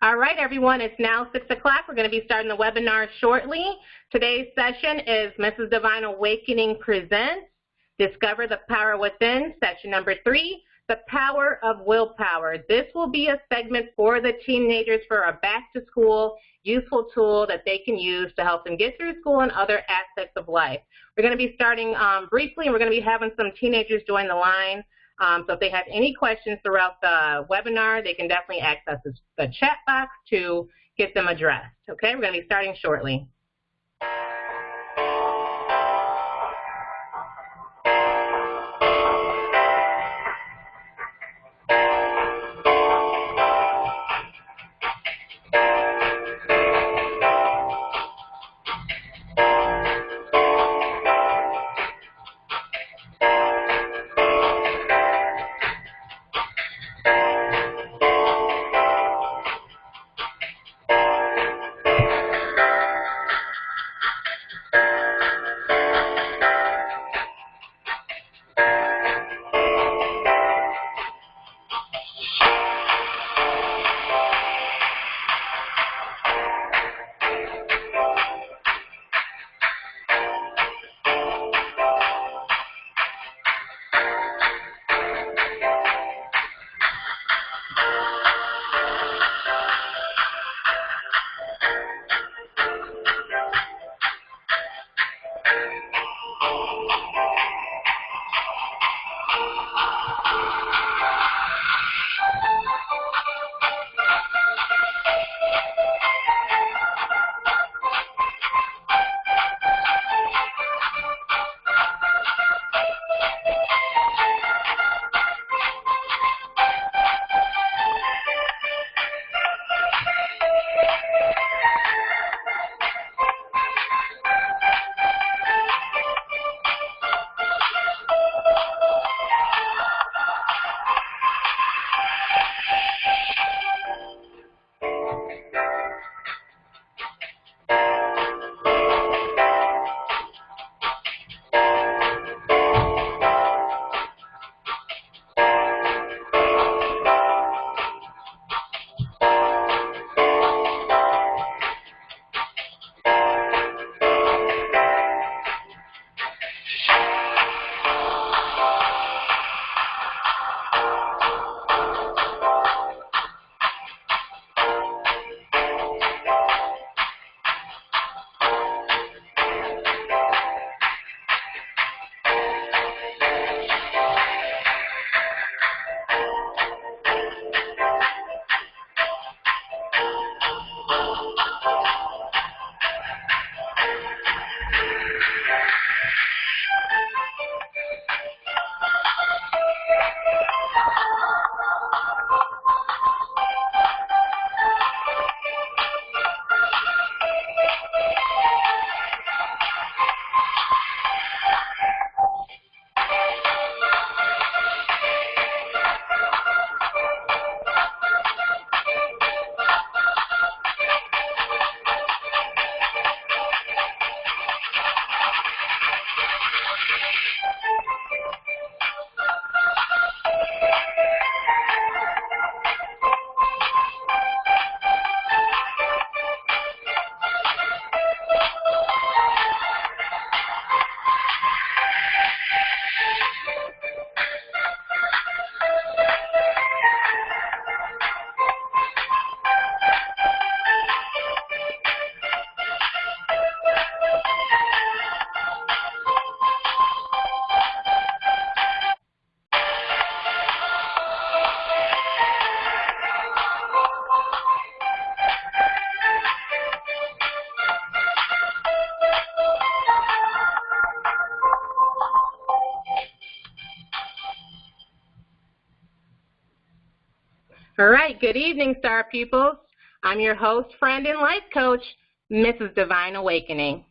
All right, everyone, it's now 6 o'clock. We're going to be starting the webinar shortly. Today's session is Mrs. Divine Awakening Presents Discover the Power Within, session number 3, the power of willpower. This will be a segment for the teenagers for a back-to-school useful tool that they can use to help them get through school and other aspects of life. We're going to be starting briefly, and we're going to be having some teenagers join the line. So if they have any questions throughout the webinar, they can definitely access the chat box to get them addressed. Okay, we're going to be starting shortly. All right, good evening, Star Pupils. I'm your host, friend, and life coach, Mrs. Divine Awakening.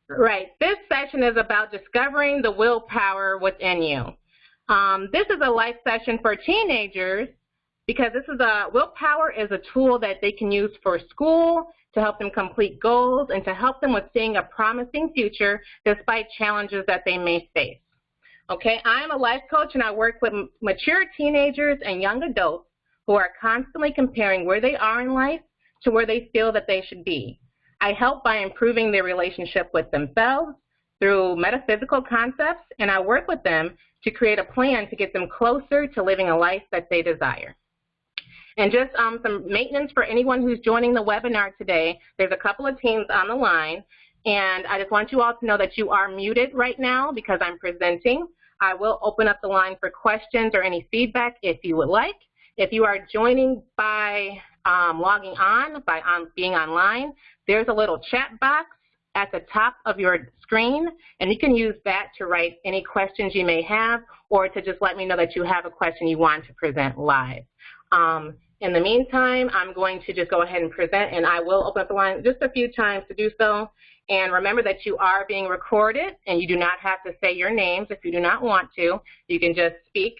Right, this session is about discovering the willpower within you. This is a life session for teenagers because willpower is a tool that they can use for school to help them complete goals and to help them with seeing a promising future despite challenges that they may face. Okay, I am a life coach and I work with mature teenagers and young adults who are constantly comparing where they are in life to where they feel that they should be. I help by improving their relationship with themselves through metaphysical concepts, and I work with them to create a plan to get them closer to living a life that they desire. And just some maintenance for anyone who's joining the webinar today. There's a couple of teens on the line, and I just want you all to know that you are muted right now because I'm presenting. I will open up the line for questions or any feedback if you would like. If you are joining by logging on, by being online, there's a little chat box at the top of your screen, and you can use that to write any questions you may have or to just let me know that you have a question you want to present live. In the meantime, I'm going to just go ahead and present, and I will open up the line just a few times to do so. And remember that you are being recorded, and you do not have to say your names if you do not want to. You can just speak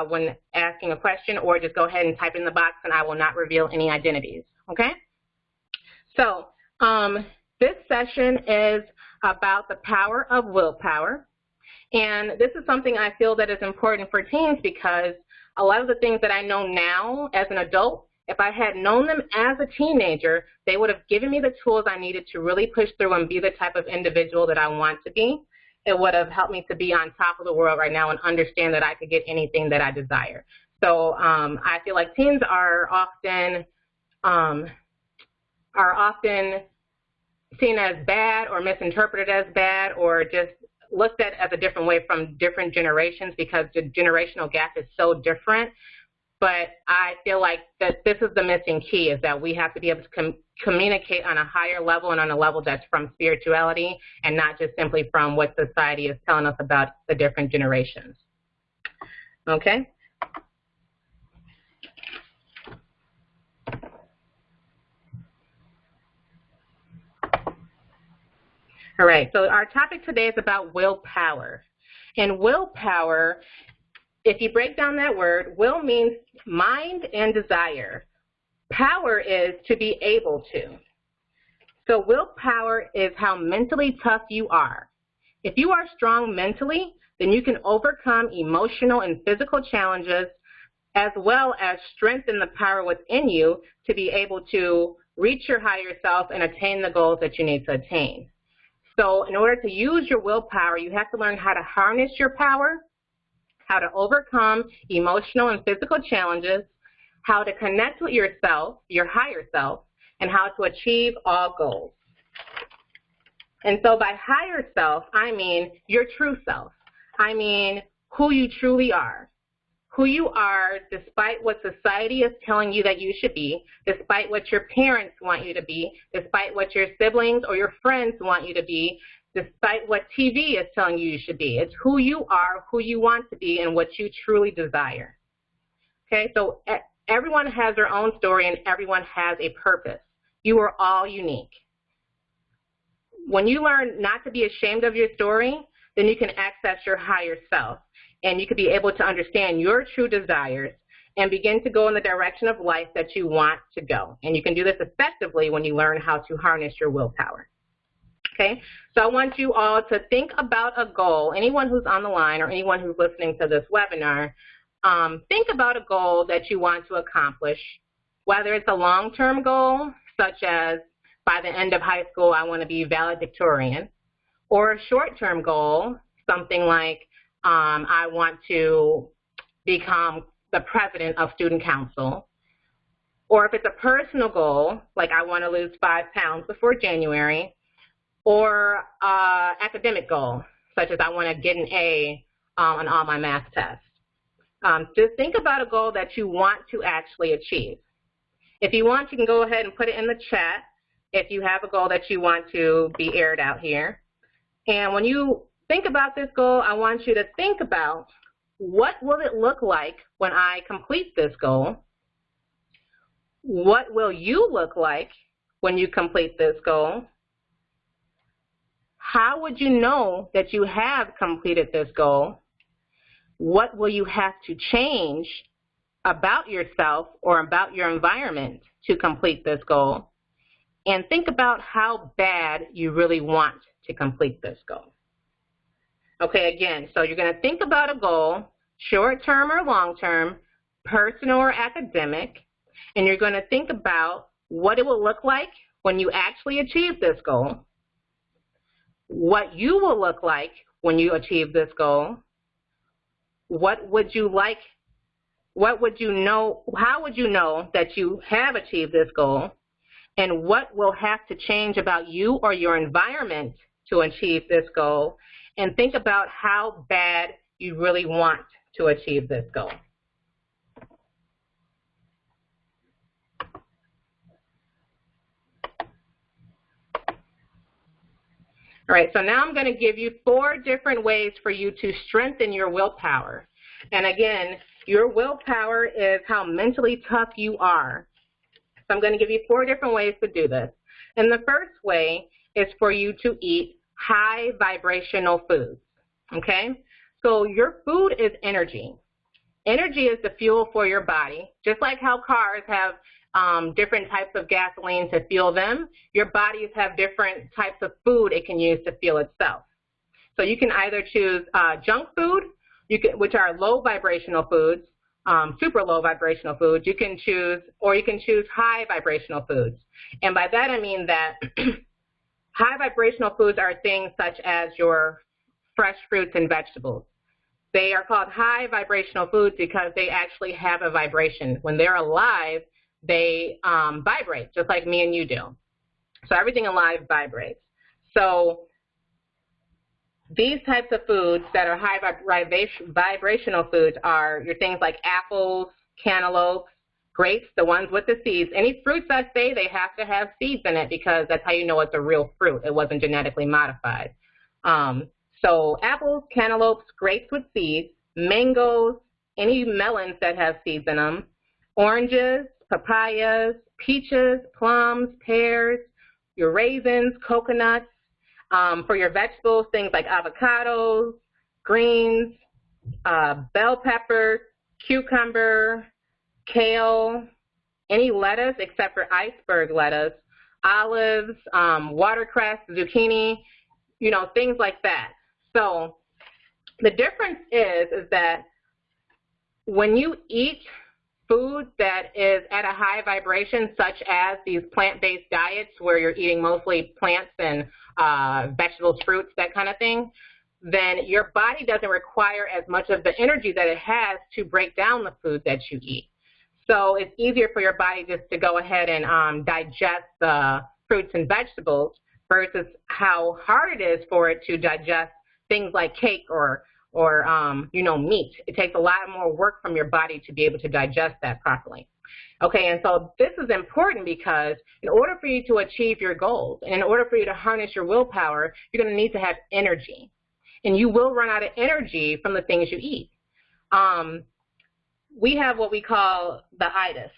when asking a question, or just go ahead and type in the box, and I will not reveal any identities, okay? So this session is about the power of willpower, and this is something I feel that is important for teens because a lot of the things that I know now as an adult, if I had known them as a teenager, they would have given me the tools I needed to really push through and be the type of individual that I want to be. It would have helped me to be on top of the world right now and understand that I could get anything that I desire. So I feel like teens are often seen as bad or misinterpreted as bad or just looked at as a different way from different generations because the generational gap is so different. But I feel like that this is the missing key, is that we have to be able to communicate on a higher level and on a level that's from spirituality and not just simply from what society is telling us about the different generations. Okay? All right, so our topic today is about willpower. And willpower, if you break down that word, will means mind and desire. Power is to be able to. So willpower is how mentally tough you are. If you are strong mentally, then you can overcome emotional and physical challenges as well as strengthen the power within you to be able to reach your higher self and attain the goals that you need to attain. So in order to use your willpower, you have to learn how to harness your power, how to overcome emotional and physical challenges, how to connect with yourself, your higher self, and how to achieve all goals. And so by higher self, I mean your true self. I mean who you truly are. Who you are despite what society is telling you that you should be, despite what your parents want you to be, despite what your siblings or your friends want you to be, despite what TV is telling you you should be. It's who you are, who you want to be, and what you truly desire. Okay, so everyone has their own story and everyone has a purpose. You are all unique. When you learn not to be ashamed of your story, then you can access your higher self. And you could be able to understand your true desires and begin to go in the direction of life that you want to go. And you can do this effectively when you learn how to harness your willpower. Okay, so I want you all to think about a goal. Anyone who's on the line or anyone who's listening to this webinar, think about a goal that you want to accomplish, whether it's a long-term goal, such as by the end of high school, I want to be valedictorian, or a short-term goal, something like I want to become the president of student council. Or if it's a personal goal, like I want to lose 5 pounds before January, or academic goal, such as I want to get an A on all my math tests. Just think about a goal that you want to actually achieve. If you want, you can go ahead and put it in the chat if you have a goal that you want to be aired out here. And when you think about this goal, I want you to think about what will it look like when I complete this goal? What will you look like when you complete this goal? How would you know that you have completed this goal? What will you have to change about yourself or about your environment to complete this goal? And think about how bad you really want to complete this goal. Okay, again, so you're going to think about a goal, short-term or long-term. personal or academic, and you're going to think about what it will look like when you actually achieve this goal, what you will look like when you achieve this goal, what would you like, what would you know, how would you know that you have achieved this goal, and what will have to change about you or your environment to achieve this goal, and think about how bad you really want to achieve this goal. All right, so now I'm going to give you 4 different ways for you to strengthen your willpower. And again, your willpower is how mentally tough you are. So I'm going to give you 4 different ways to do this. And the first way is for you to eat high vibrational foods, okay? So your food is energy. Energy is the fuel for your body. Just like how cars have different types of gasoline to fuel them, your bodies have different types of food it can use to fuel itself. So you can either choose junk food, which are low vibrational foods, super low vibrational foods. You can choose high vibrational foods. And by that I mean that high vibrational foods are things such as your fresh fruits and vegetables. They are called high vibrational foods because they actually have a vibration. When they're alive, they vibrate, just like me and you do. So everything alive vibrates. So these types of foods that are high vibrational foods are your things like apples, cantaloupes, grapes, the ones with the seeds. Any fruits that say they have to have seeds in it because that's how you know it's a real fruit. It wasn't genetically modified. So apples, cantaloupes, grapes with seeds, mangoes, any melons that have seeds in them, oranges, papayas, peaches, plums, pears, your raisins, coconuts. For your vegetables, things like avocados, greens, bell peppers, cucumber, kale, any lettuce except for iceberg lettuce, olives, watercress, zucchini, you know, things like that. So the difference is that when you eat food that is at a high vibration, such as these plant-based diets where you're eating mostly plants and vegetables, fruits, that kind of thing, then your body doesn't require as much of the energy that it has to break down the food that you eat. So it's easier for your body just to go ahead and digest the fruits and vegetables versus how hard it is for it to digest things like cake or you know, meat. It takes a lot more work from your body to be able to digest that properly. Okay, and so this is important because in order for you to achieve your goals and in order for you to harness your willpower, you're going to need to have energy. And you will run out of energy from the things you eat. We have what we call the itis.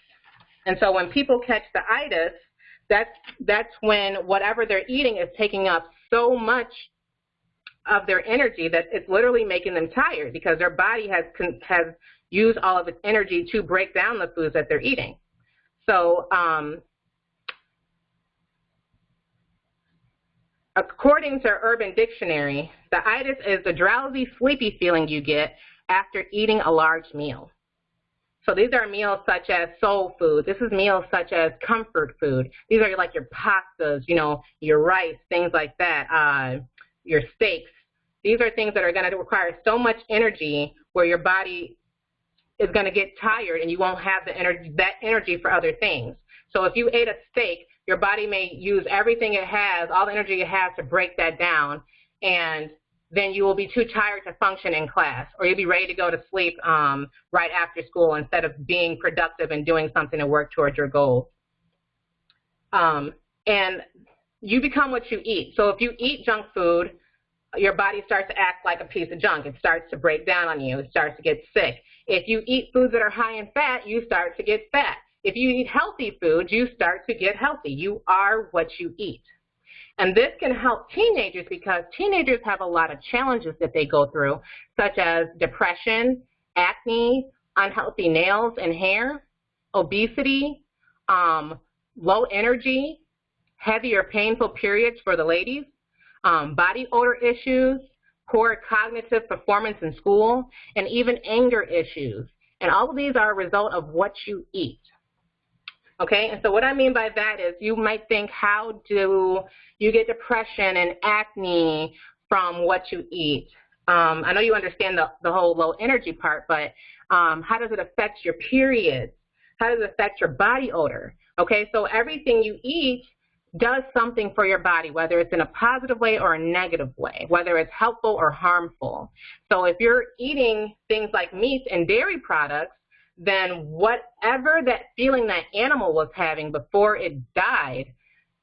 And so when people catch the itis, that's when whatever they're eating is taking up so much of their energy that it's literally making them tired because their body has used all of its energy to break down the foods that they're eating. So according to Urban Dictionary, the itis is the drowsy, sleepy feeling you get after eating a large meal. So these are meals such as soul food. This is meals such as comfort food. These are like your pastas, you know, your rice, things like that, your steaks. These are things that are going to require so much energy where your body is going to get tired and you won't have that energy for other things. So if you ate a steak, your body may use everything it has, all the energy it has to break that down, and then you will be too tired to function in class, or you'll be ready to go to sleep right after school instead of being productive and doing something to work towards your goals. And you become what you eat. So if you eat junk food, your body starts to act like a piece of junk. It starts to break down on you. It starts to get sick. If you eat foods that are high in fat, you start to get fat. If you eat healthy foods, you start to get healthy. You are what you eat. And this can help teenagers because teenagers have a lot of challenges that they go through, such as depression, acne, unhealthy nails and hair, obesity, low energy, heavy or painful periods for the ladies, body odor issues, poor cognitive performance in school, and even anger issues. And all of these are a result of what you eat. Okay, and so what I mean by that is you might think, how do you get depression and acne from what you eat? I know you understand the whole low energy part, but how does it affect your periods? How does it affect your body odor? Okay, so everything you eat does something for your body, whether it's in a positive way or a negative way, whether it's helpful or harmful. So if you're eating things like meat and dairy products, then whatever that feeling that animal was having before it died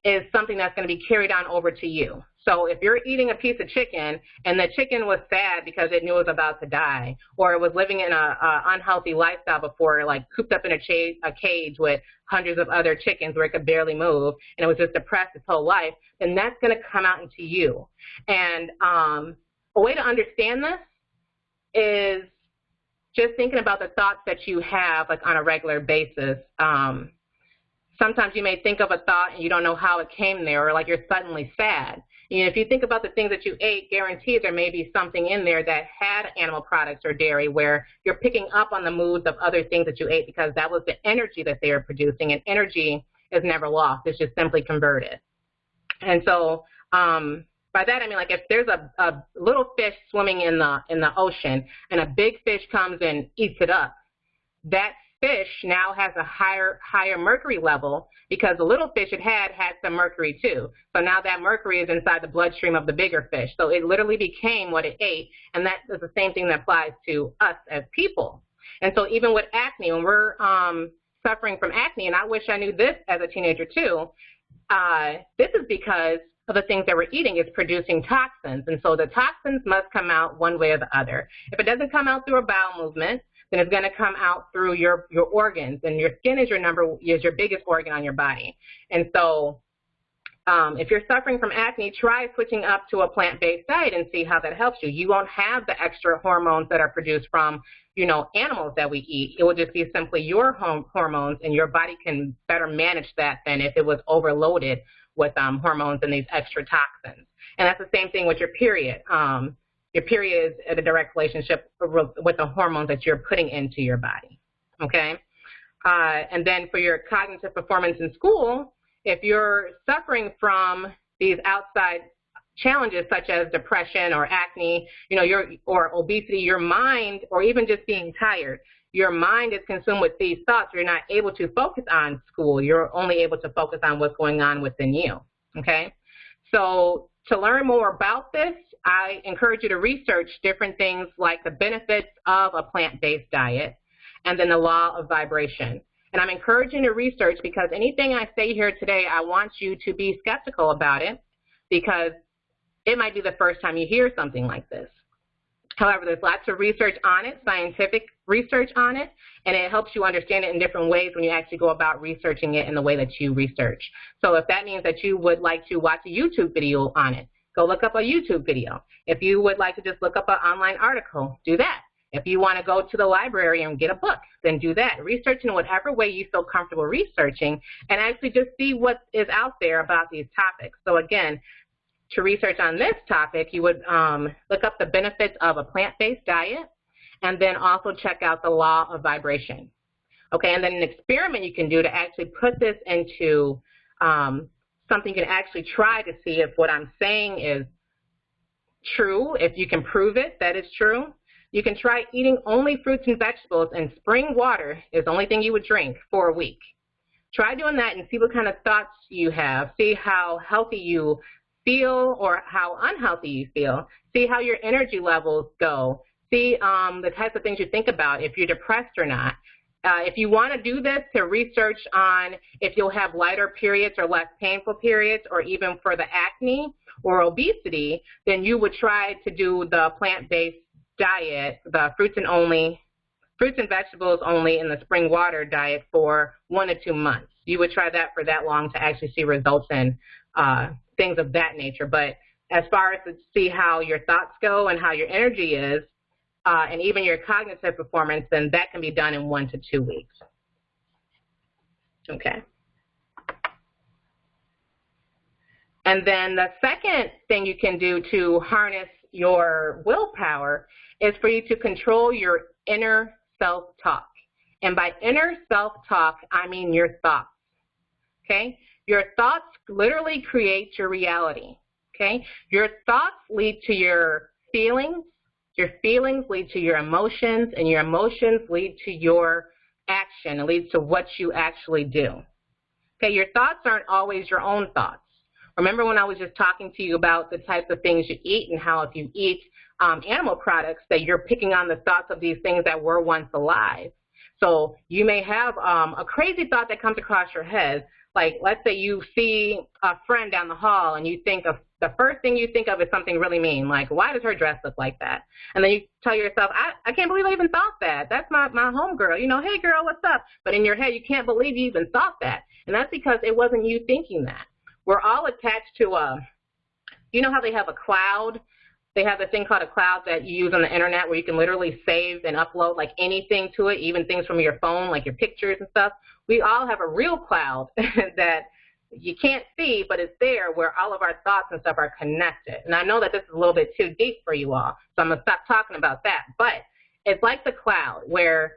is something that's going to be carried on over to you. So if you're eating a piece of chicken and the chicken was sad because it knew it was about to die, or it was living in a unhealthy lifestyle before, like cooped up in a cage with hundreds of other chickens where it could barely move, and it was just depressed its whole life, then that's going to come out into you. And a way to understand this is just thinking about the thoughts that you have, like, on a regular basis. Sometimes you may think of a thought and you don't know how it came there, or like you're suddenly sad. You know, if you think about the things that you ate, guaranteed there may be something in there that had animal products or dairy where you're picking up on the moods of other things that you ate because that was the energy that they were producing, and energy is never lost. It's just simply converted. And so by that I mean, like, if there's a little fish swimming in the ocean and a big fish comes and eats it up, that fish now has a higher mercury level because the little fish it had some mercury too. So now that mercury is inside the bloodstream of the bigger fish. So it literally became what it ate, and that is the same thing that applies to us as people. And so even with acne, when we're suffering from acne, and I wish I knew this as a teenager too, this is because of the things that we're eating is producing toxins. And so the toxins must come out one way or the other. If it doesn't come out through a bowel movement, then it's going to come out through your organs, and your skin is your biggest organ on your body. And so if you're suffering from acne, try switching up to a plant-based diet and see how that helps you. You won't have the extra hormones that are produced from, you know, animals that we eat. It will just be simply your hormones, and your body can better manage that than if it was overloaded with hormones and these extra toxins. And that's the same thing with your period. Your period is in a direct relationship with the hormones that you're putting into your body, okay? And then for your cognitive performance in school, if you're suffering from these outside challenges such as depression or acne, you know, or obesity, your mind, or even just being tired, your mind is consumed with these thoughts. You're not able to focus on school. You're only able to focus on what's going on within you, okay? So to learn more about this, I encourage you to research different things like the benefits of a plant-based diet and then the law of vibration. And I'm encouraging you to research because anything I say here today, I want you to be skeptical about it because it might be the first time you hear something like this. However, there's lots of research on it, scientific research on it, and it helps you understand it in different ways when you actually go about researching it in the way that you research. So if that means that you would like to watch a YouTube video on it, go look up a YouTube video. If you would like to just look up an online article, do that. If you want to go to the library and get a book, then do that. Research in whatever way you feel comfortable researching and actually just see what is out there about these topics. So again, to research on this topic, you would look up the benefits of a plant-based diet and then also check out the law of vibration. Okay, and then an experiment you can do to actually put this into something you can actually try to see if what I'm saying is true, if you can prove it, that is true. You can try eating only fruits and vegetables, and spring water is the only thing you would drink for a week. Try doing that and see what kind of thoughts you have. See how healthy you feel or how unhealthy you feel. See how your energy levels go. See the types of things you think about, if you're depressed or not. If you want to do this to research on if you'll have lighter periods or less painful periods, or even for the acne or obesity, then you would try to do the plant-based diet, the fruits and vegetables only in the spring water diet for 1 to 2 months. You would try that for that long to actually see results in things of that nature. But as far as to see how your thoughts go and how your energy is, and even your cognitive performance, then that can be done in 1 to 2 weeks. Okay. And then the second thing you can do to harness your willpower is for you to control your inner self-talk. And by inner self-talk, I mean your thoughts, okay? Your thoughts literally create your reality, okay? Your thoughts lead to your feelings lead to your emotions, and your emotions lead to your action. It leads to what you actually do. Okay, your thoughts aren't always your own thoughts. Remember when I was just talking to you about the types of things you eat and how if you eat animal products that you're picking on the thoughts of these things that were once alive. So you may have a crazy thought that comes across your head, like let's say you see a friend down the hall and you think of the first thing you think of is something really mean, like why does her dress look like that? And then you tell yourself, I can't believe I even thought that. That's my homegirl. You know, hey girl, what's up? But in your head you can't believe you even thought that. And that's because it wasn't you thinking that. We're all attached to you know how they have a cloud? They have this thing called a cloud that you use on the internet where you can literally save and upload like anything to it, even things from your phone, like your pictures and stuff. We all have a real cloud that you can't see, but it's there where all of our thoughts and stuff are connected. And I know that this is a little bit too deep for you all, so I'm going to stop talking about that. But it's like the cloud where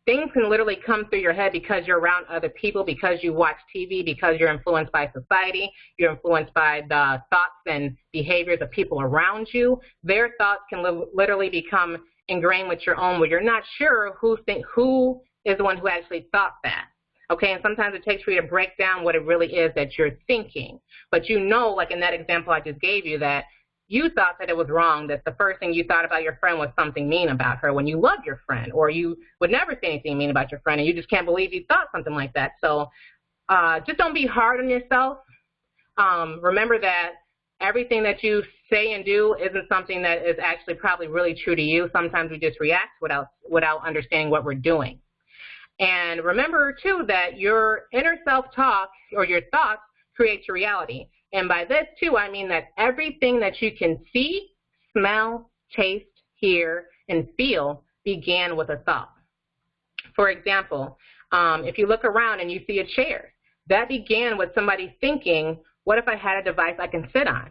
things can literally come through your head because you're around other people, because you watch TV, because you're influenced by society, you're influenced by the thoughts and behaviors of people around you. Their thoughts can literally become ingrained with your own, where you're not sure who is the one who actually thought that. Okay, and sometimes it takes for you to break down what it really is that you're thinking. But you know, like in that example I just gave you, that you thought that it was wrong, that the first thing you thought about your friend was something mean about her when you love your friend, or you would never say anything mean about your friend, and you just can't believe you thought something like that. So just don't be hard on yourself. Remember that everything that you say and do isn't something that is actually probably really true to you. Sometimes we just react without understanding what we're doing. And remember, too, that your inner self-talk or your thoughts create your reality. And by this, too, I mean that everything that you can see, smell, taste, hear, and feel began with a thought. For example, if you look around and you see a chair, that began with somebody thinking, what if I had a device I can sit on?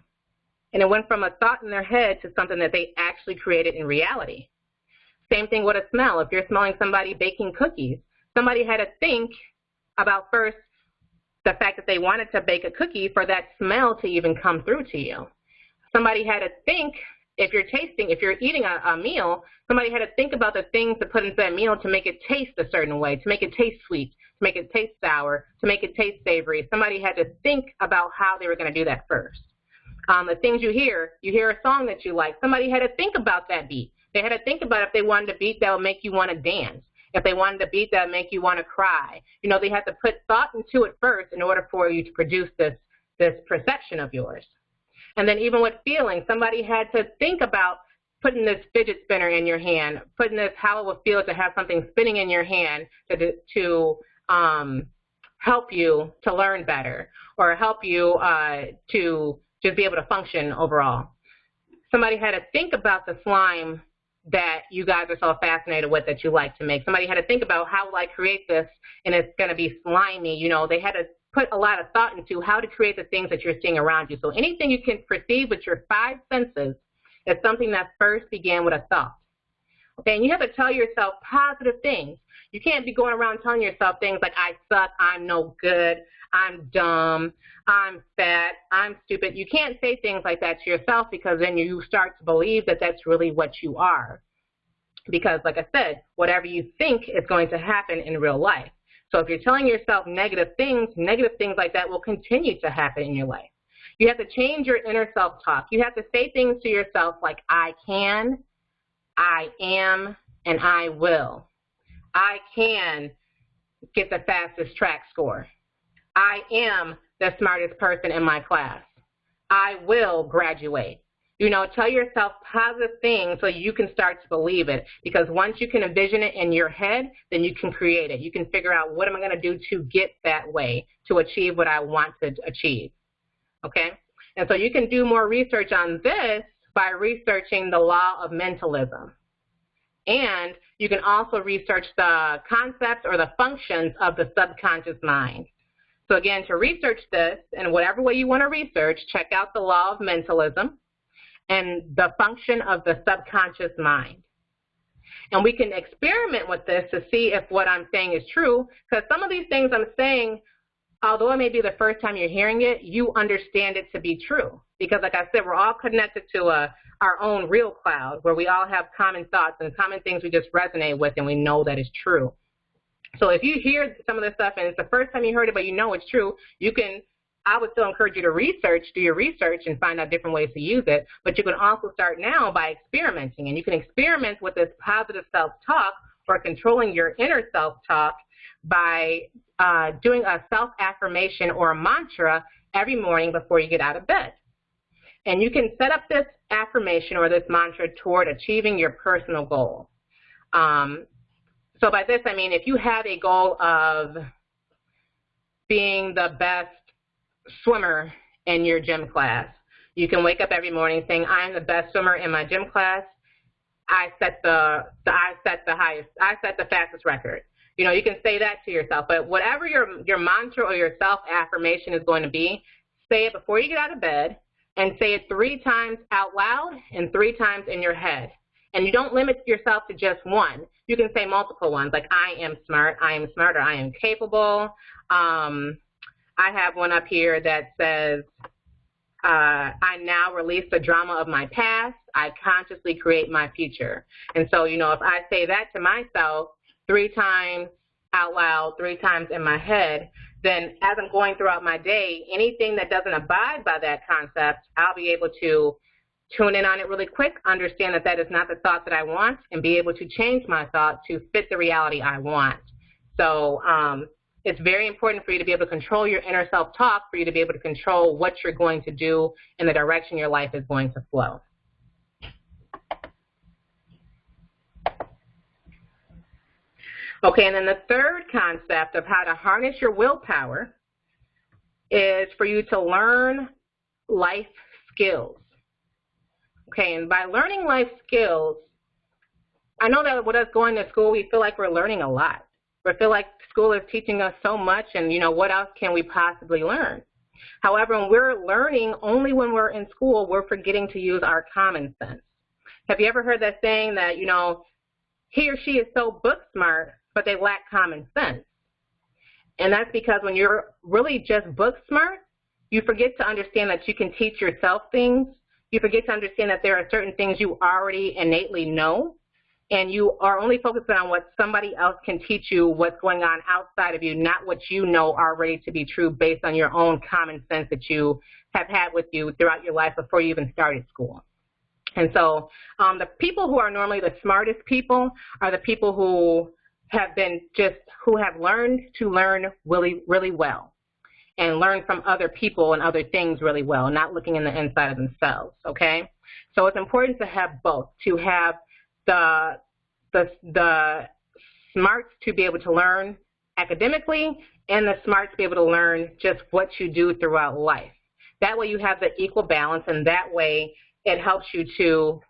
And it went from a thought in their head to something that they actually created in reality. Same thing with a smell. If you're smelling somebody baking cookies, somebody had to think about first the fact that they wanted to bake a cookie for that smell to even come through to you. Somebody had to think, if you're eating a meal, somebody had to think about the things to put into that meal to make it taste a certain way, to make it taste sweet, to make it taste sour, to make it taste savory. Somebody had to think about how they were going to do that first. The things you hear a song that you like, somebody had to think about that beat. They had to think about if they wanted a beat that would make you want to dance. If they wanted a beat that would make you want to cry. You know, they had to put thought into it first in order for you to produce this perception of yours. And then even with feeling, somebody had to think about putting this fidget spinner in your hand, putting this, how it would feel to have something spinning in your hand to help you to learn better, or help you to just be able to function overall. Somebody had to think about the slime that you guys are so fascinated with that you like to make. Somebody had to think about, how will I create this and it's going to be slimy. You know, they had to put a lot of thought into how to create the things that you're seeing around you. So anything you can perceive with your 5 senses is something that first began with a thought. Okay, and you have to tell yourself positive things. You can't be going around telling yourself things like, I suck, I'm no good, I'm dumb, I'm fat, I'm stupid. You can't say things like that to yourself, because then you start to believe that that's really what you are. Because, like I said, whatever you think is going to happen in real life. So if you're telling yourself negative things like that will continue to happen in your life. You have to change your inner self-talk. You have to say things to yourself like, I can, I am, and I will. I can get the fastest track score. I am the smartest person in my class. I will graduate. You know, tell yourself positive things so you can start to believe it, because once you can envision it in your head, then you can create it. You can figure out, what am I going to do to get that way, to achieve what I want to achieve, okay? And so you can do more research on this by researching the law of mentalism. And you can also research the concepts or the functions of the subconscious mind. So again, to research this, in whatever way you want to research, check out the law of mentalism and the function of the subconscious mind. And we can experiment with this to see if what I'm saying is true, because some of these things I'm saying, although it may be the first time you're hearing it, you understand it to be true. Because like I said, we're all connected to our own real cloud where we all have common thoughts and common things we just resonate with and we know that is true. So if you hear some of this stuff and it's the first time you heard it but you know it's true, I would still encourage you to do your research and find out different ways to use it. But you can also start now by experimenting. And you can experiment with this positive self-talk or controlling your inner self-talk by doing a self-affirmation or a mantra every morning before you get out of bed. And you can set up this affirmation or this mantra toward achieving your personal goal. So by this, I mean if you have a goal of being the best swimmer in your gym class, you can wake up every morning saying, I am the best swimmer in my gym class. I set the fastest record. You know, you can say that to yourself, but whatever your mantra or your self-affirmation is going to be, say it before you get out of bed and say it 3 times out loud and 3 times in your head. And you don't limit yourself to just one. You can say multiple ones, like I am smart, I am smart, or I am capable. I have one up here that says, I now release the drama of my past. I consciously create my future. And so, you know, if I say that to myself 3 times out loud, 3 times in my head, then as I'm going throughout my day, anything that doesn't abide by that concept, I'll be able to tune in on it really quick, understand that that is not the thought that I want, and be able to change my thought to fit the reality I want. So it's very important for you to be able to control your inner self-talk, for you to be able to control what you're going to do and the direction your life is going to flow. Okay, and then the third concept of how to harness your willpower is for you to learn life skills. Okay, and by learning life skills, I know that with us going to school, we feel like we're learning a lot. We feel like school is teaching us so much, and, you know, what else can we possibly learn? However, when we're learning only when we're in school, we're forgetting to use our common sense. Have you ever heard that saying that, you know, he or she is so book smart, but they lack common sense? And that's because when you're really just book smart, you forget to understand that you can teach yourself things. You forget to understand that there are certain things you already innately know, and you are only focusing on what somebody else can teach you, what's going on outside of you, not what you know already to be true based on your own common sense that you have had with you throughout your life before you even started school. And so the people who are normally the smartest people are the people who have learned to learn really, really well and learn from other people and other things really well, not looking in the inside of themselves, okay? So it's important to have both, to have the smarts to be able to learn academically and the smarts to be able to learn just what you do throughout life. That way you have the equal balance, and that way it helps you to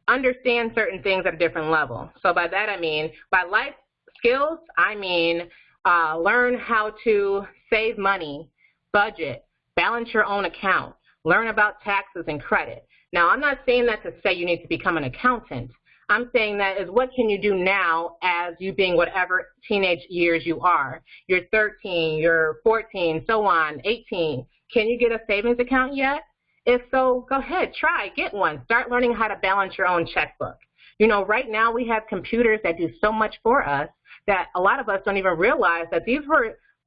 understand certain things at a different level. So by that I mean, by life skills, I mean learn how to save money, budget, balance your own account, learn about taxes and credit. Now, I'm not saying that to say you need to become an accountant. I'm saying that is what can you do now as you being whatever teenage years you are. You're 13, you're 14, so on, 18. Can you get a savings account yet? If so, go ahead, try, get one. Start learning how to balance your own checkbook. You know, right now we have computers that do so much for us that a lot of us don't even realize that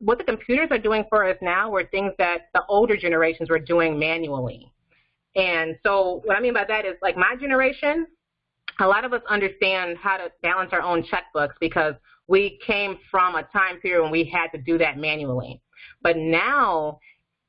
what the computers are doing for us now were things that the older generations were doing manually. And so what I mean by that is, like, my generation, a lot of us understand how to balance our own checkbooks because we came from a time period when we had to do that manually. But now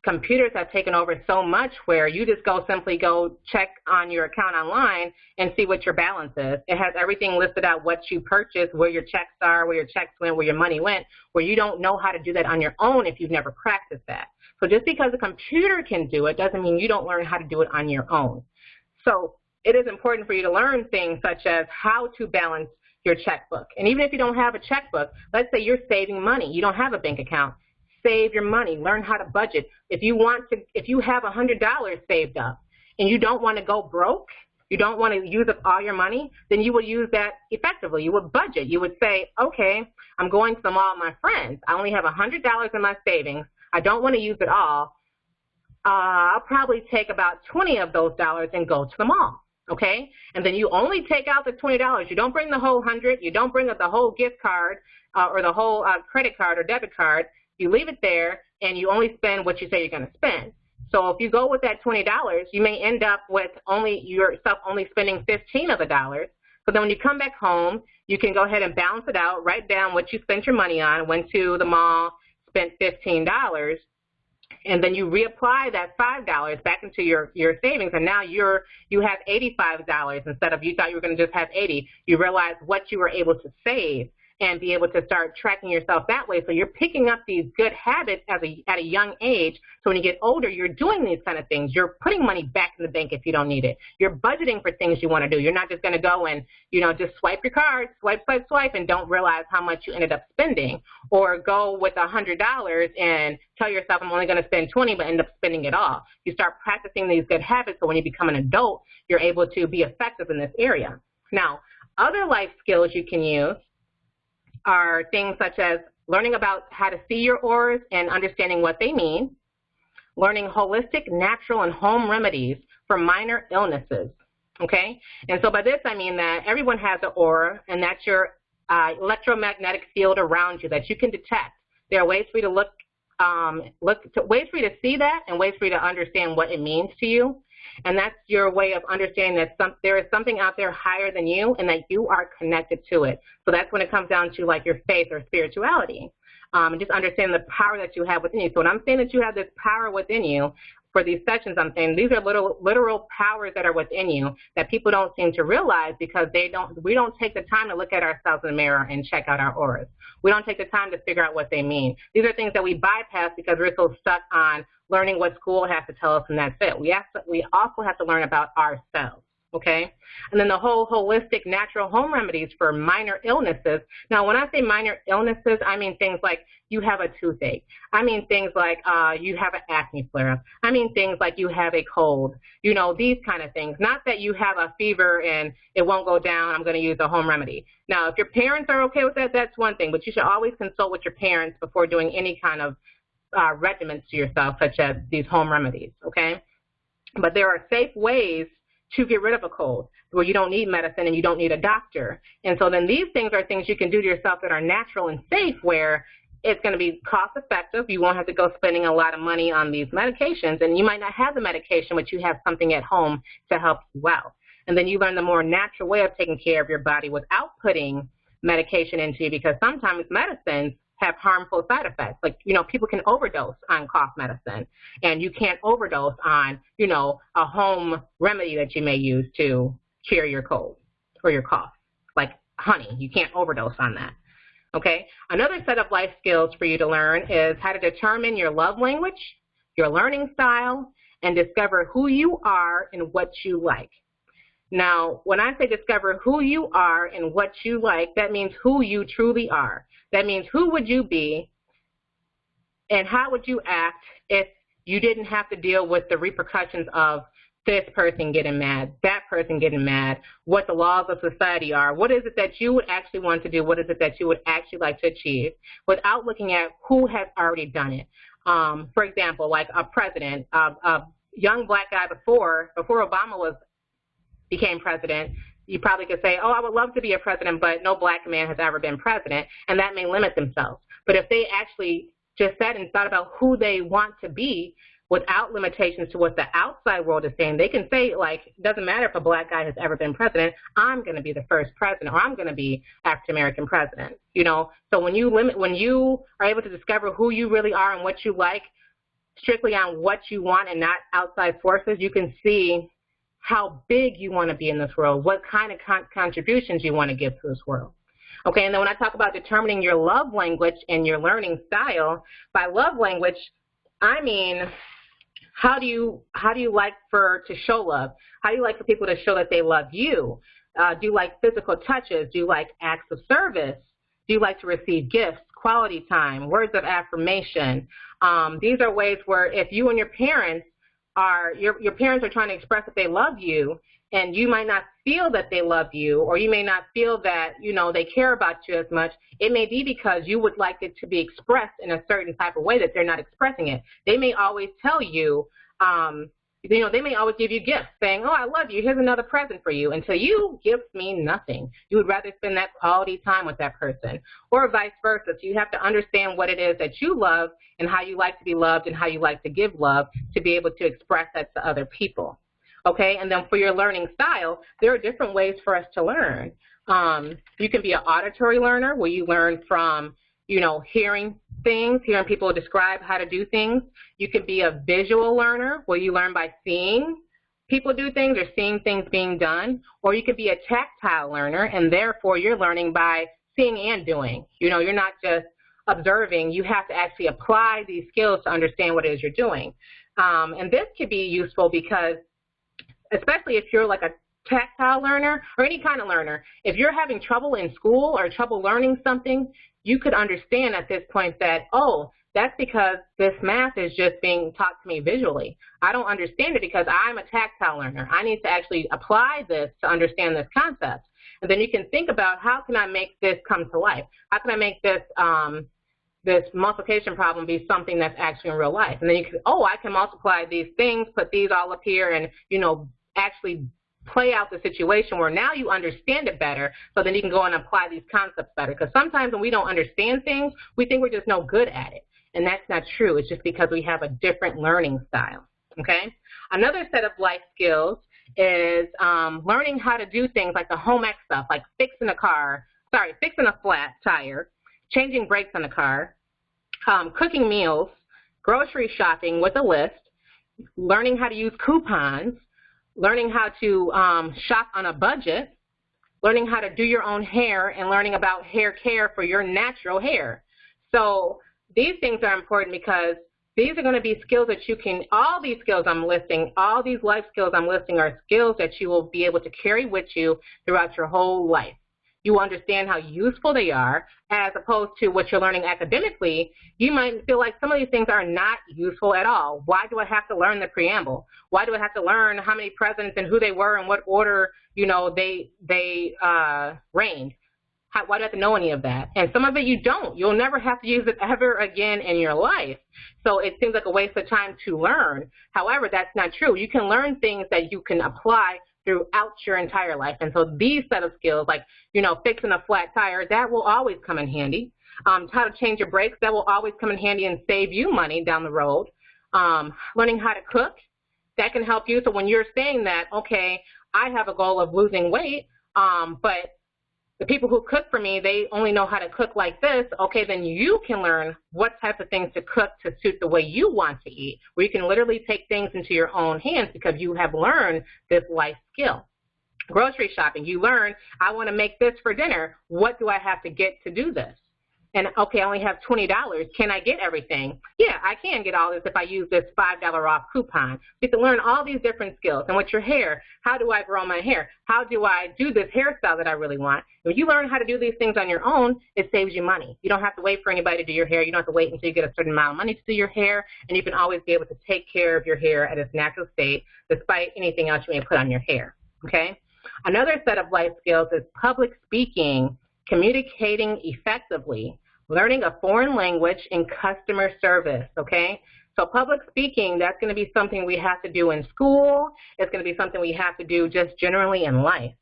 computers have taken over so much where you just simply go check on your account online and see what your balance is. It has everything listed out, what you purchased, where your checks are, where your checks went, where your money went, where you don't know how to do that on your own if you've never practiced that. So just because a computer can do it doesn't mean you don't learn how to do it on your own. So it is important for you to learn things such as how to balance your checkbook. And even if you don't have a checkbook, let's say you're saving money, you don't have a bank account, save your money, learn how to budget. If you have $100 saved up and you don't want to go broke, you don't want to use up all your money, then you would use that effectively. You would budget. You would say, okay, I'm going to the mall with my friends. I only have $100 in my savings. I don't want to use it all. I'll probably take about 20 of those dollars and go to the mall, okay? And then you only take out the $20. You don't bring the whole 100. You don't bring the whole gift card or the whole credit card or debit card. You leave it there, and you only spend what you say you're going to spend. So if you go with that $20, you may end up with yourself only spending 15 of the dollars. But then when you come back home, you can go ahead and balance it out, write down what you spent your money on, went to the mall, spent $15, and then you reapply that $5 back into your savings, and now you have $85 instead of you thought you were going to just have 80. You realize what you were able to save and be able to start tracking yourself that way. So you're picking up these good habits at a young age. So when you get older, you're doing these kind of things. You're putting money back in the bank if you don't need it. You're budgeting for things you want to do. You're not just going to go and, just swipe your card, swipe, and don't realize how much you ended up spending. Or go with $100 and tell yourself I'm only going to spend 20, but end up spending it all. You start practicing these good habits, so when you become an adult, you're able to be effective in this area. Now, other life skills you can use are things such as learning about how to see your auras and understanding what they mean, learning holistic, natural, and home remedies for minor illnesses, okay? And so by this I mean that everyone has an aura, and that's your electromagnetic field around you that you can detect. There are ways for you to ways for you to see that and ways for you to understand what it means to you. And that's your way of understanding that there is something out there higher than you and that you are connected to it. So that's when it comes down to like your faith or spirituality. And just understanding the power that you have within you. So when I'm saying that you have this power within you, for these sessions I'm saying these are literal powers that are within you that people don't seem to realize because we don't take the time to look at ourselves in the mirror and check out our auras. We don't take the time to figure out what they mean. These are things that we bypass because we're so stuck on learning what school has to tell us, and that's it. We also have to learn about ourselves, okay? And then the whole holistic natural home remedies for minor illnesses. Now, when I say minor illnesses, I mean things like you have a toothache. I mean things like you have an acne flare-up. I mean things like you have a cold, these kind of things. Not that you have a fever and it won't go down, I'm going to use a home remedy. Now, if your parents are okay with that, that's one thing, but you should always consult with your parents before doing any kind of regimens to yourself, such as these home remedies, okay? But there are safe ways to get rid of a cold where you don't need medicine and you don't need a doctor. And so then these things are things you can do to yourself that are natural and safe where it's going to be cost effective. You won't have to go spending a lot of money on these medications, and you might not have the medication, but you have something at home to help you out. And then you learn the more natural way of taking care of your body without putting medication into you, because sometimes medicines have harmful side effects. Like, people can overdose on cough medicine, and you can't overdose on, a home remedy that you may use to cure your cold or your cough, like honey. You can't overdose on that, okay? Another set of life skills for you to learn is how to determine your love language, your learning style, and discover who you are and what you like. Now, when I say discover who you are and what you like, that means who you truly are. That means who would you be and how would you act if you didn't have to deal with the repercussions of this person getting mad, that person getting mad, what the laws of society are. What is it that you would actually want to do? What is it that you would actually like to achieve without looking at who has already done it? For example, like a president, a young black guy before Obama became president, you probably could say, I would love to be a president, but no black man has ever been president, and that may limit themselves. But if they actually just sat and thought about who they want to be without limitations to what the outside world is saying, they can say, like, it doesn't matter if a black guy has ever been president, I'm going to be the first president, or I'm going to be African-American president, So when you are able to discover who you really are and what you like strictly on what you want and not outside forces, you can see how big you want to be in this world, what kind of contributions you want to give to this world. Okay, and then when I talk about determining your love language and your learning style, by love language, I mean, how do you like to show love? How do you like for people to show that they love you? Do you like physical touches? Do you like acts of service? Do you like to receive gifts, quality time, words of affirmation? These are ways where if you and your parents your parents are trying to express that they love you, and you might not feel that they love you, or you may not feel that, they care about you as much. It may be because you would like it to be expressed in a certain type of way that they're not expressing it. They may always tell you, they may always give you gifts saying, oh, I love you, here's another present for you. And to you, gifts mean nothing. You would rather spend that quality time with that person, or vice versa. So you have to understand what it is that you love and how you like to be loved and how you like to give love to be able to express that to other people. Okay, and then for your learning style, there are different ways for us to learn. You can be an auditory learner where you learn from, hearing things, hearing people describe how to do things. You could be a visual learner where you learn by seeing people do things or seeing things being done. Or you could be a tactile learner, and therefore you're learning by seeing and doing. You're not just observing. You have to actually apply these skills to understand what it is you're doing. And this could be useful because, especially if you're like a tactile learner or any kind of learner, if you're having trouble in school or trouble learning something, you could understand at this point that, oh, that's because this math is just being taught to me visually. I don't understand it because I'm a tactile learner. I need to actually apply this to understand this concept. And then you can think about, how can I make this come to life? How can I make this this multiplication problem be something that's actually in real life? And then you can, I can multiply these things, put these all up here, and, actually play out the situation where now you understand it better, so then you can go and apply these concepts better. Because sometimes when we don't understand things, we think we're just no good at it. And that's not true. It's just because we have a different learning style, okay? Another set of life skills is learning how to do things like the home ec stuff, like fixing a flat tire, changing brakes on a car, cooking meals, grocery shopping with a list, learning how to use coupons, learning how to shop on a budget, learning how to do your own hair, and learning about hair care for your natural hair. So these things are important because these are going to be skills that you can, all these skills I'm listing, all these life skills I'm listing are skills that you will be able to carry with you throughout your whole life. You will understand how useful they are, as opposed to what you're learning academically. You might feel like some of these things are not useful at all. Why do I have to learn the preamble? Why do I have to learn how many presidents and who they were and what order, they reigned? Why do I have to know any of that? And some of it you don't. You'll never have to use it ever again in your life. So it seems like a waste of time to learn. However, that's not true. You can learn things that you can apply throughout your entire life. And so these set of skills, like, fixing a flat tire, that will always come in handy. How to change your brakes, that will always come in handy and save you money down the road. Learning how to cook, that can help you. So when you're saying that, okay, I have a goal of losing weight, but the people who cook for me, they only know how to cook like this, okay, then you can learn what type of things to cook to suit the way you want to eat, where you can literally take things into your own hands because you have learned this life skill. Grocery shopping, you learn, I want to make this for dinner. What do I have to get to do this? And, okay, I only have $20. Can I get everything? Yeah, I can get all this if I use this $5 off coupon. You can learn all these different skills. And with your hair, how do I grow my hair? How do I do this hairstyle that I really want? When you learn how to do these things on your own, it saves you money. You don't have to wait for anybody to do your hair. You don't have to wait until you get a certain amount of money to do your hair. And you can always be able to take care of your hair at its natural state, despite anything else you may put on your hair, okay? Another set of life skills is public speaking, communicating effectively, learning a foreign language, and customer service, okay? So public speaking, that's going to be something we have to do in school. It's going to be something we have to do just generally in life.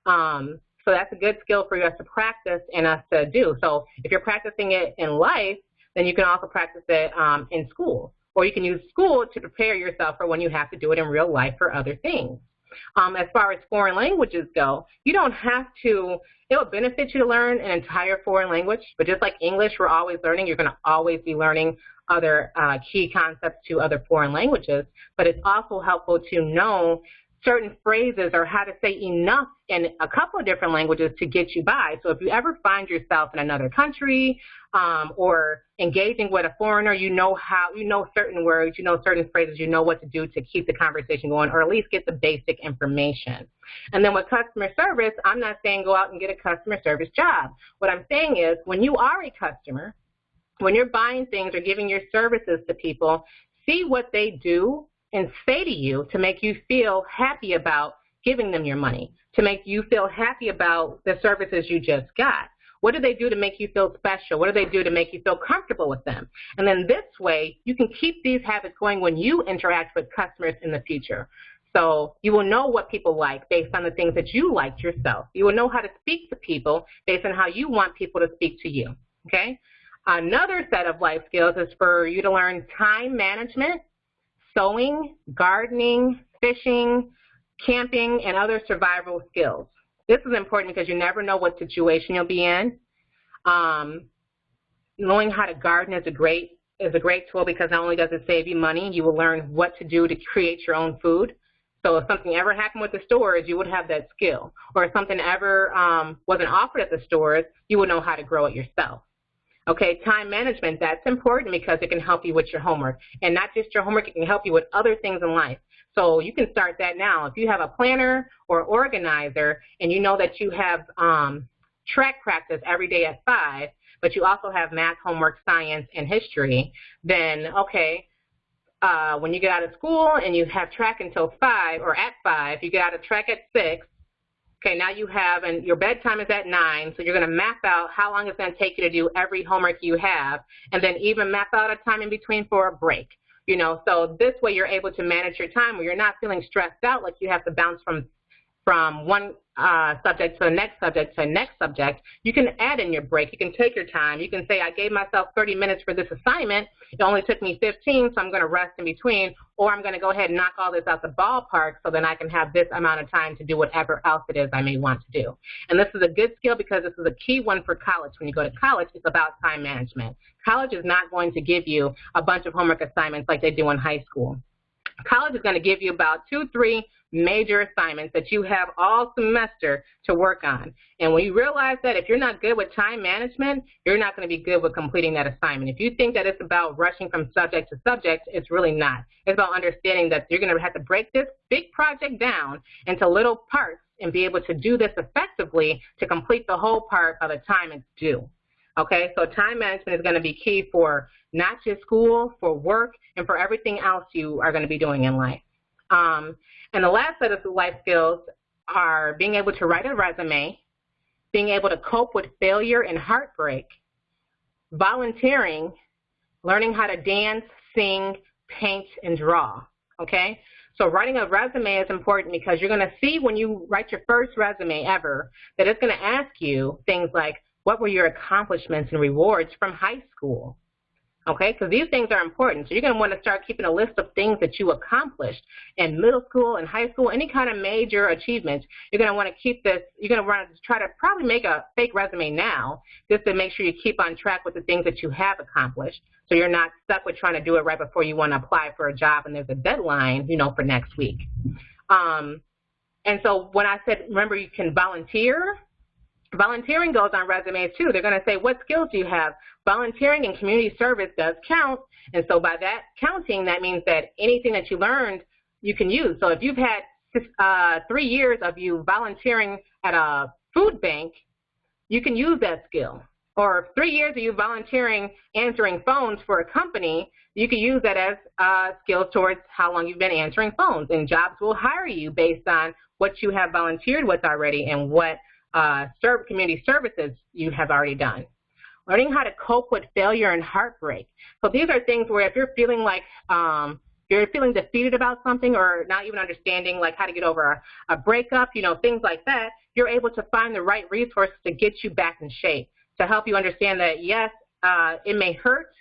So that's a good skill for us to practice and us to do. So if you're practicing it in life, then you can also practice it in school. Or you can use school to prepare yourself for when you have to do it in real life for other things. As far as foreign languages go, you don't have to, it will benefit you to learn an entire foreign language, but just like English, we're always learning, you're going to always be learning other key concepts to other foreign languages, but it's also helpful to know certain phrases or how to say enough in a couple of different languages to get you by. So if you ever find yourself in another country or engaging with a foreigner, you know certain words, you know certain phrases, you know what to do to keep the conversation going, or at least get the basic information. And then with customer service, I'm not saying go out and get a customer service job. What I'm saying is when you are a customer, when you're buying things or giving your services to people, see what they do and say to you to make you feel happy about giving them your money to make you feel happy about the services you just got? What do they do to make you feel special? What do they do to make you feel comfortable with them? And then this way, you can keep these habits going when you interact with customers in the future. So you will know what people like based on the things that you like yourself. You will know how to speak to people based on how you want people to speak to you, okay? Another set of life skills is for you to learn time management, sewing, gardening, fishing, camping, and other survival skills. This is important because you never know what situation you'll be in. Knowing how to garden is a great tool because not only does it save you money, you will learn what to do to create your own food. So if something ever happened with the stores, you would have that skill. Or if something ever wasn't offered at the stores, you would know how to grow it yourself. Okay, time management, that's important because it can help you with your homework. And not just your homework, it can help you with other things in life. So you can start that now. If you have a planner or organizer and you know that you have track practice every day at 5, but you also have math, homework, science, and history, then, okay, when you get out of school and you have track until 5 or at 5, you get out of track at 6, okay, now you have, and your bedtime is at 9, so you're going to map out how long it's going to take you to do every homework you have, and then even map out a time in between for a break. You know, so this way you're able to manage your time where you're not feeling stressed out like you have to bounce from one subject to the next subject to the next subject. You can add in your break. You can take your time. You can say, I gave myself 30 minutes for this assignment. It only took me 15, so I'm going to rest in between, or I'm going to go ahead and knock all this out the ballpark so then I can have this amount of time to do whatever else it is I may want to do. And this is a good skill because this is a key one for college. When you go to college, it's about time management. College is not going to give you a bunch of homework assignments like they do in high school. College is going to give you about 2-3 major assignments that you have all semester to work on. And when you realize that if you're not good with time management, you're not going to be good with completing that assignment. If you think that it's about rushing from subject to subject, it's really not. It's about understanding that you're going to have to break this big project down into little parts and be able to do this effectively to complete the whole part by the time it's due. Okay, so time management is going to be key for not just school, for work, and for everything else you are going to be doing in life. And the last set of life skills are being able to write a resume, being able to cope with failure and heartbreak, volunteering, learning how to dance, sing, paint, and draw, okay? So writing a resume is important because you're going to see when you write your first resume ever that it's going to ask you things like, what were your accomplishments and rewards from high school? Okay, because these things are important. So you're going to want to start keeping a list of things that you accomplished in middle school and high school, any kind of major achievements. You're going to want to keep this, you're going to want to try to probably make a fake resume now just to make sure you keep on track with the things that you have accomplished so you're not stuck with trying to do it right before you want to apply for a job and there's a deadline, you know, for next week. And so when I said, remember, you can volunteer, volunteering goes on resumes too. They're going to say, what skills do you have? Volunteering and community service does count. And so by that counting, that means that anything that you learned, you can use. So if you've had 3 years of you volunteering at a food bank, you can use that skill. Or 3 years of you volunteering answering phones for a company, you can use that as skills towards how long you've been answering phones. And jobs will hire you based on what you have volunteered with already and what community services you have already done. Learning how to cope with failure and heartbreak. So these are things where if you're feeling like you're feeling defeated about something or not even understanding like how to get over a breakup, you know, things like that, you're able to find the right resources to get you back in shape, to help you understand that, yes, it may hurt,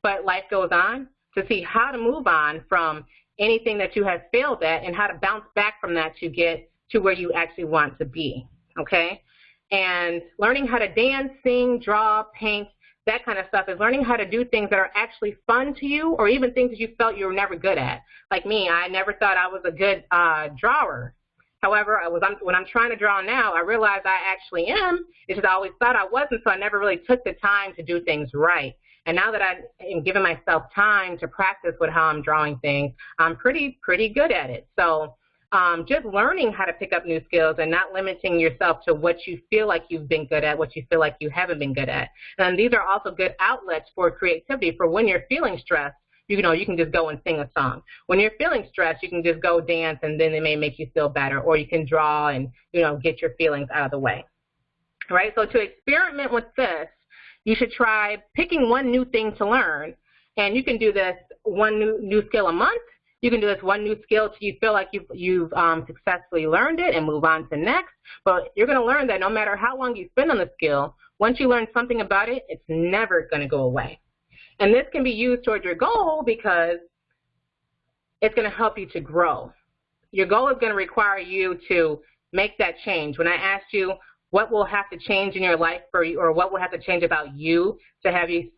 but life goes on, to see how to move on from anything that you have failed at and how to bounce back from that to get to where you actually want to be. Okay, and learning how to dance, sing, draw, paint, that kind of stuff is learning how to do things that are actually fun to you or even things that you felt you were never good at. Like me, I never thought I was a good drawer. However, when I'm trying to draw now, I realize I actually am. It's just I always thought I wasn't, so I never really took the time to do things right. And now that I am giving myself time to practice with how I'm drawing things, I'm pretty good at it. So just learning how to pick up new skills and not limiting yourself to what you feel like you've been good at, what you feel like you haven't been good at. And these are also good outlets for creativity for when you're feeling stressed. you know, you can just go and sing a song. When you're feeling stressed, you can just go dance, and then it may make you feel better, or you can draw and, you know, get your feelings out of the way. All right, so to experiment with this, you should try picking one new thing to learn, and you can do this one new skill a month. You can do this one new skill till you feel like you've successfully learned it and move on to next. But you're going to learn that no matter how long you spend on the skill, once you learn something about it, it's never going to go away. And this can be used towards your goal because it's going to help you to grow. Your goal is going to require you to make that change. When I asked you what will have to change in your life for you, or what will have to change about you to have you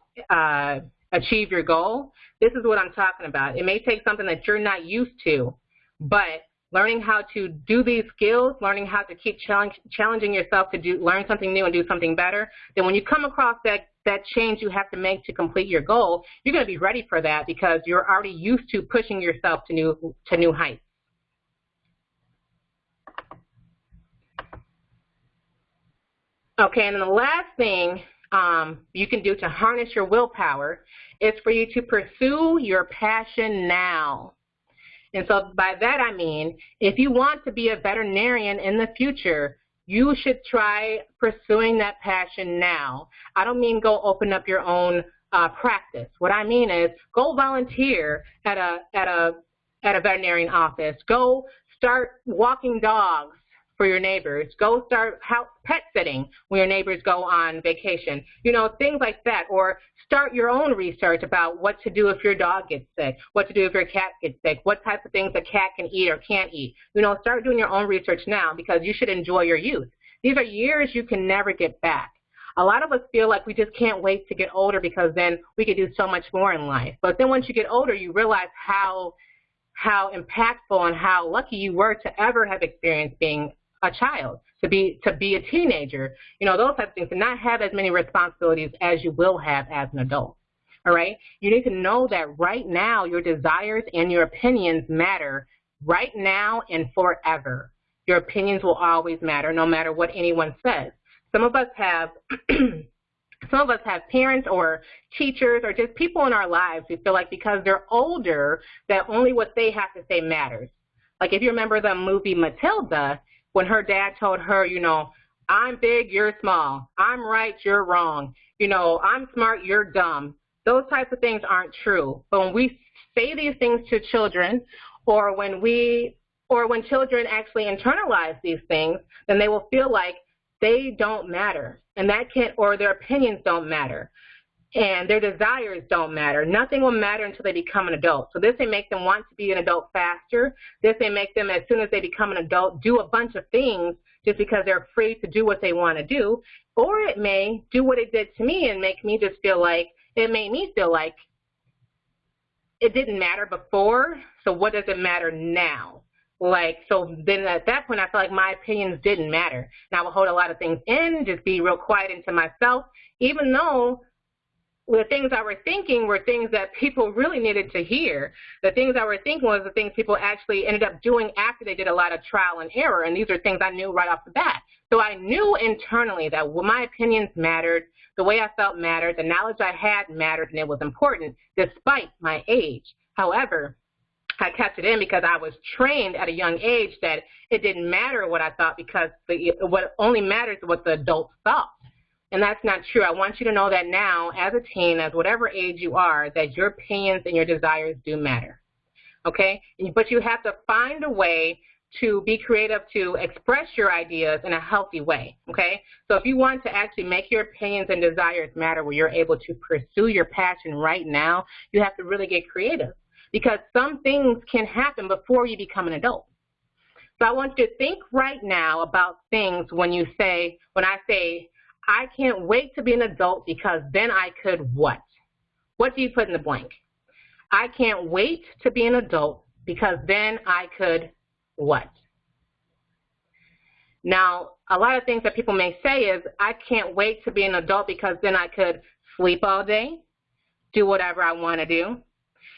achieve your goal, this is what I'm talking about. It may take something that you're not used to, but learning how to do these skills, learning how to keep challenging yourself to learn something new and do something better, then when you come across that change you have to make to complete your goal, you're going to be ready for that because you're already used to pushing yourself to new heights. Okay, and then the last thing you can do to harness your willpower is for you to pursue your passion now. And so by that I mean, if you want to be a veterinarian in the future, you should try pursuing that passion now. I don't mean go open up your own practice. What I mean is go volunteer at a veterinarian office. Go start walking dogs for your neighbors. Go start pet sitting when your neighbors go on vacation. You know, things like that. Or start your own research about what to do if your dog gets sick, what to do if your cat gets sick, what types of things a cat can eat or can't eat. You know, start doing your own research now because you should enjoy your youth. These are years you can never get back. A lot of us feel like we just can't wait to get older because then we could do so much more in life. But then once you get older, you realize how impactful and how lucky you were to ever have experienced being a child, to be a teenager, you know, those types of things, to not have as many responsibilities as you will have as an adult. All right? You need to know that right now your desires and your opinions matter right now and forever. Your opinions will always matter no matter what anyone says. Some of us have parents or teachers or just people in our lives who feel like because they're older that only what they have to say matters. Like if you remember the movie Matilda, when her dad told her, you know, I'm big, you're small. I'm right, you're wrong. You know, I'm smart, you're dumb. Those types of things aren't true. But when we say these things to children, or when children actually internalize these things, then they will feel like they don't matter, and or their opinions don't matter, and their desires don't matter. Nothing will matter until they become an adult. So this may make them want to be an adult faster. This may make them, as soon as they become an adult, do a bunch of things just because they're free to do what they want to do. Or it may do what it did to me and make me just feel like, it made me feel like it didn't matter before, so what does it matter now? Like, so then at that point, I feel like my opinions didn't matter. And I would hold a lot of things in, just be real quiet into myself, even though the things I were thinking were things that people really needed to hear. The things I were thinking was the things people actually ended up doing after they did a lot of trial and error, and these are things I knew right off the bat. So I knew internally that my opinions mattered, the way I felt mattered, the knowledge I had mattered, and it was important despite my age. However, I kept it in because I was trained at a young age that it didn't matter what I thought because what only matters is what the adults thought. And that's not true. I want you to know that now, as a teen, as whatever age you are, that your opinions and your desires do matter, okay? But you have to find a way to be creative, to express your ideas in a healthy way, okay? So if you want to actually make your opinions and desires matter where you're able to pursue your passion right now, you have to really get creative because some things can happen before you become an adult. So I want you to think right now about things when I say, I can't wait to be an adult because then I could what? What do you put in the blank? I can't wait to be an adult because then I could what? Now, a lot of things that people may say is, I can't wait to be an adult because then I could sleep all day, do whatever I want to do,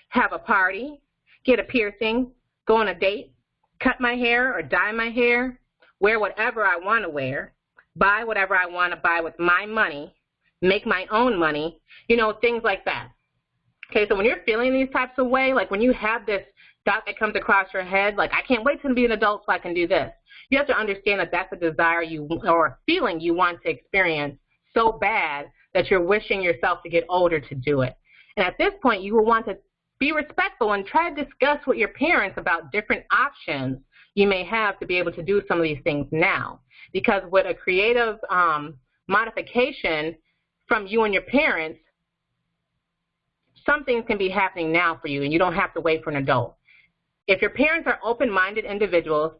have a party, get a piercing, go on a date, cut my hair or dye my hair, wear whatever I want to wear, buy whatever I want to buy with my money, make my own money, you know, things like that. Okay, so when you're feeling these types of way, like when you have this thought that comes across your head, like I can't wait to be an adult so I can do this, you have to understand that that's a desire or a feeling you want to experience so bad that you're wishing yourself to get older to do it. And at this point, you will want to be respectful and try to discuss with your parents about different options you may have to be able to do some of these things now. Because with a creative modification from you and your parents, some things can be happening now for you, and you don't have to wait for an adult. If your parents are open-minded individuals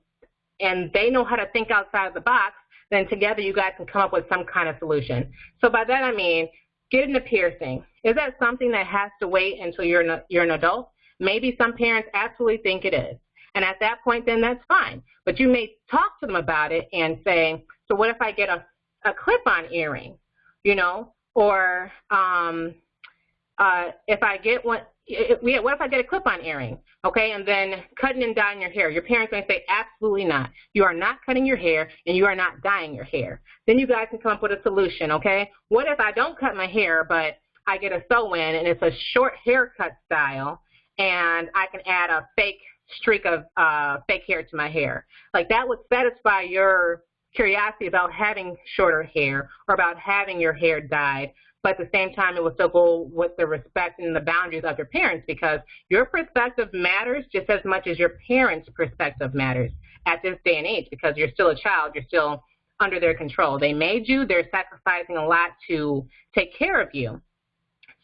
and they know how to think outside the box, then together you guys can come up with some kind of solution. So by that I mean, getting a piercing. Is that something that has to wait until you're an adult? Maybe some parents absolutely think it is. And at that point, then that's fine. But you may talk to them about it and say, so what if I get a clip-on earring, you know? Or if I get one, what if I get a clip-on earring, okay, and then cutting and dyeing your hair? Your parents are going to say, absolutely not. You are not cutting your hair, and you are not dyeing your hair. Then you guys can come up with a solution, okay? What if I don't cut my hair, but I get a sew-in, and it's a short haircut style, and I can add a fake streak of fake hair to my hair? Like, that would satisfy your curiosity about having shorter hair or about having your hair dyed, but at the same time, it will still go with the respect and the boundaries of your parents, because your perspective matters just as much as your parents' perspective matters at this day and age, because you're still a child, you're still under their control. They made you, they're sacrificing a lot to take care of you.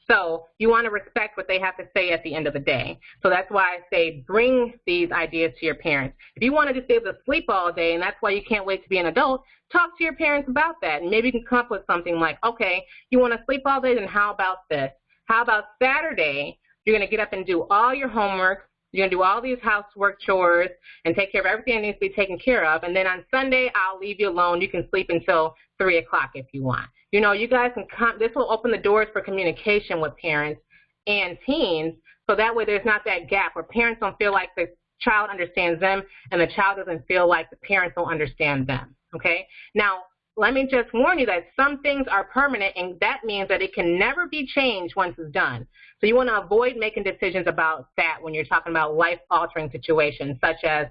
So you want to respect what they have to say at the end of the day. So that's why I say bring these ideas to your parents. If you want to just be able to sleep all day and that's why you can't wait to be an adult, talk to your parents about that. And maybe you can come up with something like, okay, you want to sleep all day, then how about this? How about Saturday, you're going to get up and do all your homework, you're going to do all these housework chores and take care of everything that needs to be taken care of. And then on Sunday, I'll leave you alone. You can sleep until 3 o'clock if you want. You know, you guys can come. This will open the doors for communication with parents and teens, so that way there's not that gap where parents don't feel like the child understands them and the child doesn't feel like the parents don't understand them, okay? Now, let me just warn you that some things are permanent, and that means that it can never be changed once it's done. So you want to avoid making decisions about that when you're talking about life-altering situations, such as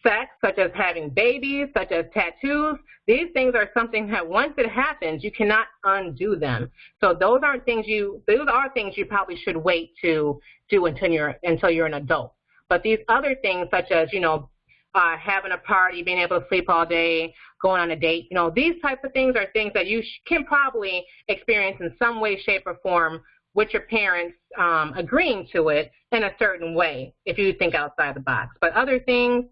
sex, such as having babies, such as tattoos. These things are something that once it happens, you cannot undo them. So those are things you probably should wait to do until you're an adult. But these other things, such as, you know, having a party, being able to sleep all day, going on a date, you know, these types of things are things that you can probably experience in some way, shape, or form with your parents agreeing to it in a certain way if you think outside the box. But other things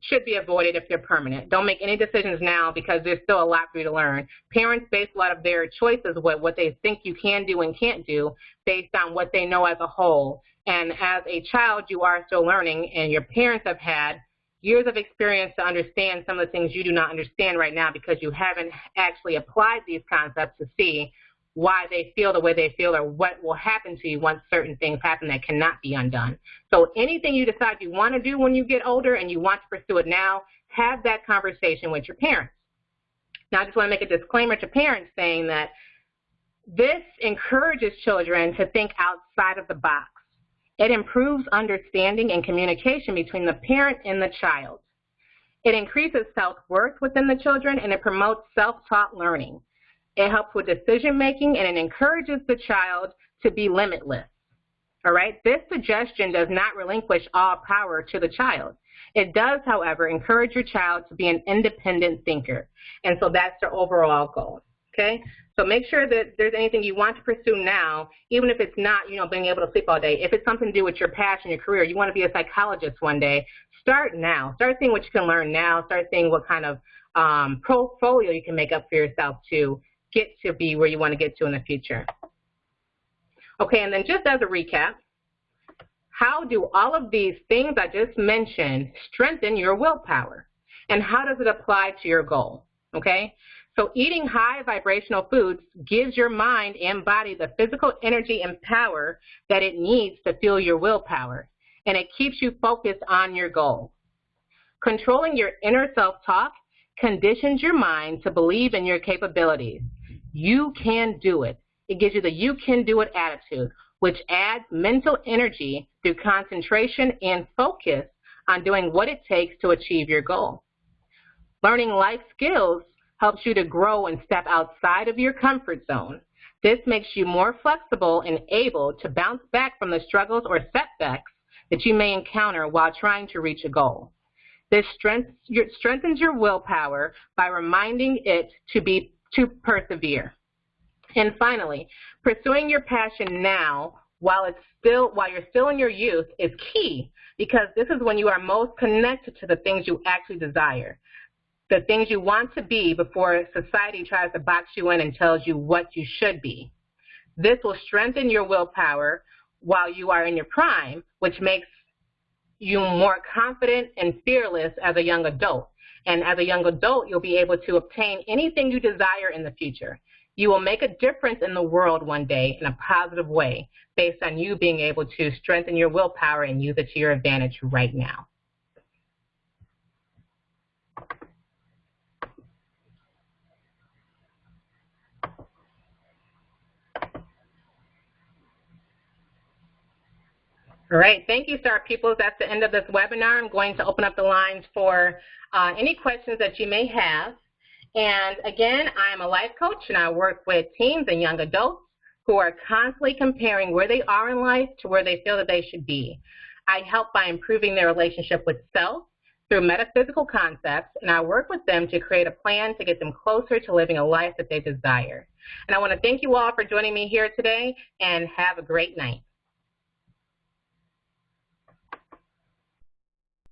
should be avoided if they're permanent. Don't make any decisions now, because there's still a lot for you to learn. Parents base a lot of their choices with what they think you can do and can't do based on what they know as a whole. And as a child, you are still learning, and your parents have had years of experience to understand some of the things you do not understand right now, because you haven't actually applied these concepts to see why they feel the way they feel or what will happen to you once certain things happen that cannot be undone. So anything you decide you want to do when you get older and you want to pursue it now, have that conversation with your parents. Now, I just want to make a disclaimer to parents saying that this encourages children to think outside of the box. It improves understanding and communication between the parent and the child. It increases self-worth within the children, and it promotes self-taught learning. It helps with decision-making, and it encourages the child to be limitless. All right? This suggestion does not relinquish all power to the child. It does, however, encourage your child to be an independent thinker. And so that's their overall goal. Okay? So make sure that there's anything you want to pursue now, even if it's not, you know, being able to sleep all day. If it's something to do with your passion, your career, you want to be a psychologist one day, start now. Start seeing what you can learn now. Start seeing what kind of portfolio you can make up for yourself to get to be where you want to get to in the future. Okay, and then just as a recap, how do all of these things I just mentioned strengthen your willpower? And how does it apply to your goal? Okay, so eating high vibrational foods gives your mind and body the physical energy and power that it needs to fuel your willpower, and it keeps you focused on your goal. Controlling your inner self-talk conditions your mind to believe in your capabilities. You can do it. It gives you the you can do it attitude, which adds mental energy through concentration and focus on doing what it takes to achieve your goal. Learning life skills helps you to grow and step outside of your comfort zone. This makes you more flexible and able to bounce back from the struggles or setbacks that you may encounter while trying to reach a goal. This strengthens your willpower by reminding it to persevere. And finally, pursuing your passion now while you're still in your youth is key, because this is when you are most connected to the things you actually desire, the things you want to be before society tries to box you in and tells you what you should be. This will strengthen your willpower while you are in your prime, which makes you more confident and fearless as a young adult. And as a young adult, you'll be able to obtain anything you desire in the future. You will make a difference in the world one day in a positive way based on you being able to strengthen your willpower and use it to your advantage right now. All right, thank you, Star Pupils. That's the end of this webinar. I'm going to open up the lines for any questions that you may have. And again, I'm a life coach, and I work with teens and young adults who are constantly comparing where they are in life to where they feel that they should be. I help by improving their relationship with self through metaphysical concepts, and I work with them to create a plan to get them closer to living a life that they desire. And I want to thank you all for joining me here today, and have a great night.